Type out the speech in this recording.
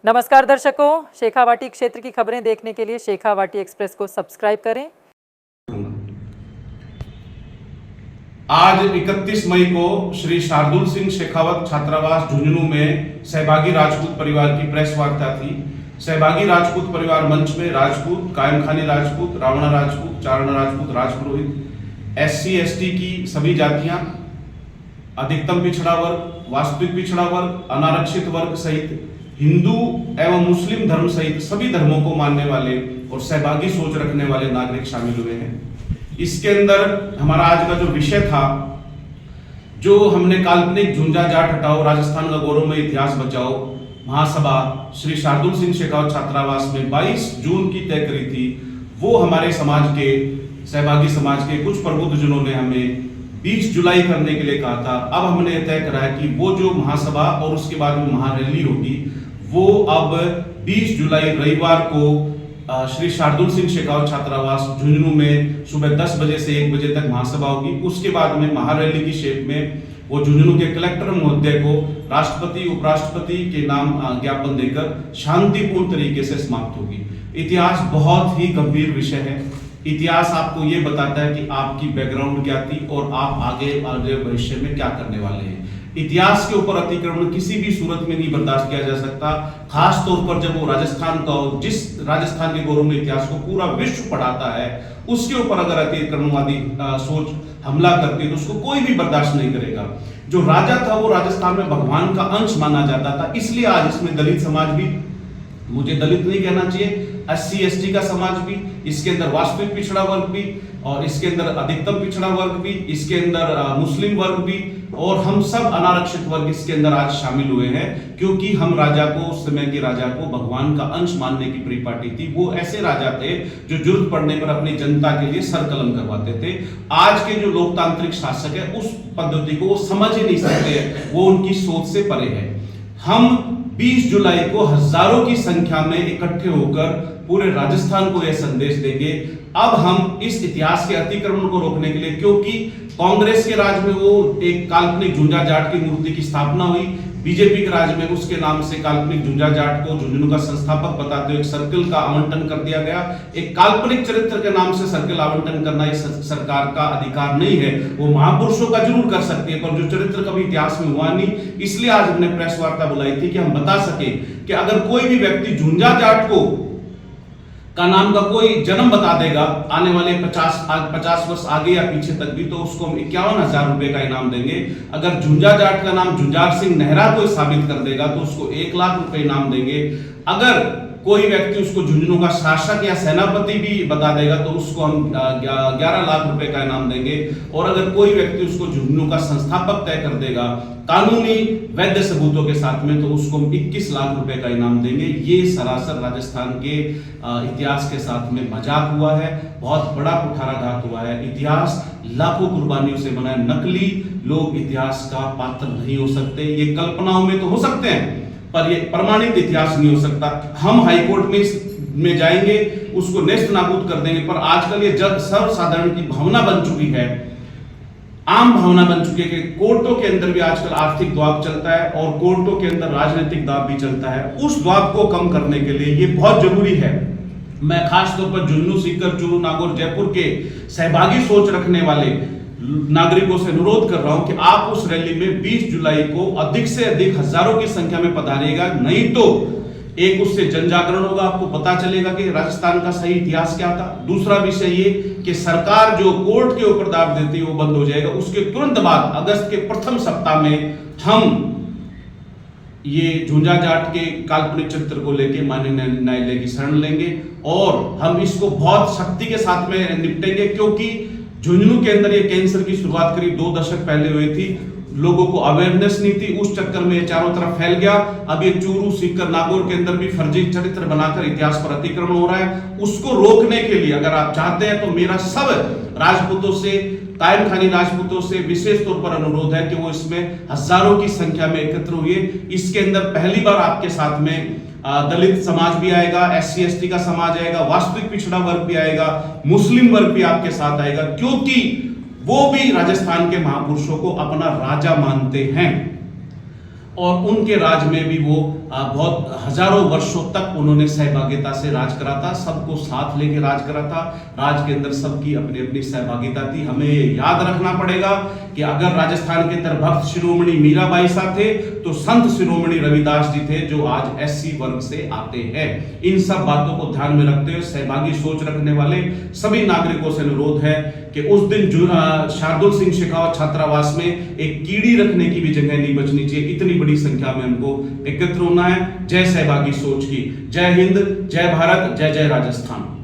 नमस्कार दर्शकों, शेखावाटी क्षेत्र की खबरें देखने के लिए शेखावाटी एक्सप्रेस को सब्सक्राइब करें। आज 31 मई को श्री शार्दुल सिंह शेखावत छात्रावास झुंझुनू में सहभागी राजपूत परिवार की प्रेस वार्ता थी। सहभागी राजपूत परिवार मंच में राजपूत, कायमखानी राजपूत, रावणा राजपूत, चारण राजपूत, राजपुरोहित, SC ST की सभी जातियां, अधिकतम पिछड़ा वर्ग, वास्तविक पिछड़ा वर्ग, अनारक्षित वर्ग सहित हिंदू एवं मुस्लिम धर्म सहित सभी धर्मों को मानने वाले और सहभागी सोच रखने वाले नागरिक शामिल हुए हैं। इसके अंदर हमारा आज का जो विषय था, जो हमने काल्पनिक झुंझा जाट हटाओ, राजस्थान का गौरवमय इतिहास बचाओ महासभा श्री शार्दुल सिंह शेखावत छात्रावास में 22 जून की तय करी थी, वो हमारे समाज के सहभागी समाज के कुछ प्रबुद्धजनों ने हमें 20 जुलाई करने के लिए कहा था। अब हमने तय करा है कि वो जो महासभा और उसके बाद में महारैली होगी, वो अब 20 जुलाई रविवार को श्री शार्दुल सिंह शेखावत छात्रावास झुंझुनू में सुबह 10 बजे से 1 बजे तक महासभा होगी। उसके बाद में महारैली की शेप में वो झुंझुनू के कलेक्टर महोदय को राष्ट्रपति उपराष्ट्रपति के नाम ज्ञापन देकर शांतिपूर्ण तरीके से समाप्त होगी। इतिहास बहुत ही गंभीर विषय है। इतिहास आपको ये बताता है कि आपकी बैकग्राउंड क्या थी और आप आगे भविष्य में क्या करने वाले हैं। इतिहास के ऊपर अतिक्रमण किसी भी सूरत में नहीं बर्दाश्त किया जा सकता, खास तौर पर जब वो राजस्थान का, जिस राजस्थान के गौरवमय इतिहास को पूरा विश्व पढ़ाता है, उसके ऊपर अगर अतिक्रमणवादी सोच हमला करती है तो उसको कोई भी बर्दाश्त नहीं करेगा। जो राजा था वो राजस्थान में भगवान का अंश माना जाता था, इसलिए आज इसमें दलित समाज भी, मुझे दलित नहीं कहना चाहिए, SC ST का समाज भी, इसके अंदर वास्तविक पिछड़ा वर्ग भी, और इसके अंदर अधिकतम पिछड़ा वर्ग भी, इसके अंदर मुस्लिम वर्ग भी, और हम सब अनारक्षित वर्ग इसके अंदर आज शामिल हुए हैं। क्योंकि हम राजा को, उस समय के राजा को भगवान का अंश मानने की परिपाटी थी। वो ऐसे राजा थे जो जरूरत पड़ने पर अपनी जनता के लिए सर कलम करवाते थे। आज के जो लोकतांत्रिक शासक है उस पद्धति को वो समझ ही नहीं सकते, वो उनकी सोच से परे है। हम 20 जुलाई को हजारों की संख्या में इकट्ठे होकर पूरे राजस्थान को यह संदेश देंगे। अब हम इस इतिहास के अतिक्रमण को रोकने के लिए, क्योंकि कांग्रेस के राज में वो एक काल्पनिक झुंझा जाट की मूर्ति की स्थापना हुई, बीजेपी के राज में उसके नाम से काल्पनिक झुंझा जाट को झुंझुनू का संस्थापक बताते हुए एक सर्कल का आवंटन कर दिया गया। एक काल्पनिक चरित्र के नाम से सर्कल आवंटन करना इस सरकार का अधिकार नहीं है। वो महापुरुषों का जरूर कर सकती है, पर जो चरित्र कभी इतिहास में हुआ नहीं। इसलिए आज हमने प्रेस वार्ता बुलाई थी कि हम बता सके कि अगर कोई भी व्यक्ति झुंझा जाट को का नाम का कोई जन्म बता देगा आने वाले 50 वर्ष आगे या पीछे तक भी, तो उसको हम 51,000 रुपए का इनाम देंगे। अगर झुंझा जाट का नाम झुंझार सिंह नेहरा को साबित कर देगा तो उसको 1 लाख रुपए इनाम देंगे। अगर कोई व्यक्ति उसको झुंझुनू का शासक या सेनापति भी बता देगा तो उसको हम 11 लाख रुपए का इनाम देंगे। और अगर कोई व्यक्ति उसको झुंझुनू का संस्थापक तय कर देगा कानूनी वैध सबूतों के साथ में, तो उसको हम 21 लाख रुपए का इनाम देंगे। ये सरासर राजस्थान के इतिहास के साथ में मजाक हुआ है, बहुत बड़ा कुठाराघात हुआ है। इतिहास लाखों कुर्बानियों से बना है। नकली लोग इतिहास का पात्र नहीं हो सकते। ये कल्पनाओं में तो हो सकते हैं, पर ये प्रमाणित इतिहास नहीं हो सकता। हम हाईकोर्ट में जाएंगे, उसको नेस्त नाबूद कर देंगे, पर आजकल ये जग सर्वसाधारण की भावना बन चुकी है, आम भावना बन चुकी है कि कोर्टों के अंदर भी आजकल आर्थिक दबाव चलता है और कोर्टों के अंदर राजनीतिक दबाव भी चलता है। उस दबाव को कम करने के लिए ये बहुत जरूरी है। मैं खास तौर पर झुंझुनू, सीकर, चूरू, नागौर, जयपुर के सहभागी सोच रखने वाले नागरिकों से अनुरोध कर रहा हूं कि आप उस रैली में 20 जुलाई को अधिक से अधिक हजारों की संख्या में पधारिएगा। नहीं तो एक उससे जन जागरण होगा, आपको पता चलेगा कि राजस्थान का सही इतिहास क्या था। दूसरा विषय ये कि सरकार जो कोर्ट के ऊपर दाब देती है वो बंद हो जाएगा। उसके तुरंत बाद अगस्त के प्रथम सप्ताह में हम ये झुंझा जाट के काल्पनिक चित्र को लेके माननीय न्यायालय की शरण लेंगे और हम इसको बहुत शक्ति के साथ में निपटेंगे। क्योंकि झुंझुनू के अंदर ये कैंसर की शुरुआत करीब 2 दशक पहले हुई थी, लोगों को अवेयरनेस नहीं थी, उस चक्कर में ये चारों तरफ फैल गया। अब ये चूरू, सीकर, नागौर के अंदर भी फर्जी चरित्र बनाकर इतिहास पर अतिक्रमण हो रहा है। उसको रोकने के लिए अगर आप चाहते हैं तो मेरा सब राजपूतों से, कायमखानी राजपूतों से विशेष तौर पर अनुरोध है कि वो इसमें हजारों की संख्या में एकत्र हुए। इसके अंदर पहली बार आपके साथ में दलित समाज भी आएगा, SC ST का समाज आएगा, वास्तविक पिछड़ा वर्ग भी आएगा, मुस्लिम वर्ग भी आपके साथ आएगा, क्योंकि वो भी राजस्थान के महापुरुषों को अपना राजा मानते हैं। और उनके राज में भी वो बहुत हजारों वर्षों तक उन्होंने सहभागिता से राज करा था, सबको साथ लेके राज करा था। राज के अंदर सबकी अपनी अपनी सहभागिता थी। हमें याद रखना पड़ेगा कि अगर राजस्थान के अंदर भक्त शिरोमणि मीराबाई साहब थे तो संत शिरोमणि रविदास जी थे, जो आज एससी वर्ग से आते हैं। इन सब बातों को ध्यान में रखते हुए सहभागी सोच रखने वाले सभी नागरिकों से अनुरोध है कि उस दिन शार्दुल सिंह शेखावत छात्रावास में एक कीड़ी रखने की भी जगह नहीं बचनी चाहिए। इतनी बड़ी संख्या में हमको एकत्र होना है। जय सहभागी सोच की। जय हिंद, जय भारत, जय जय राजस्थान।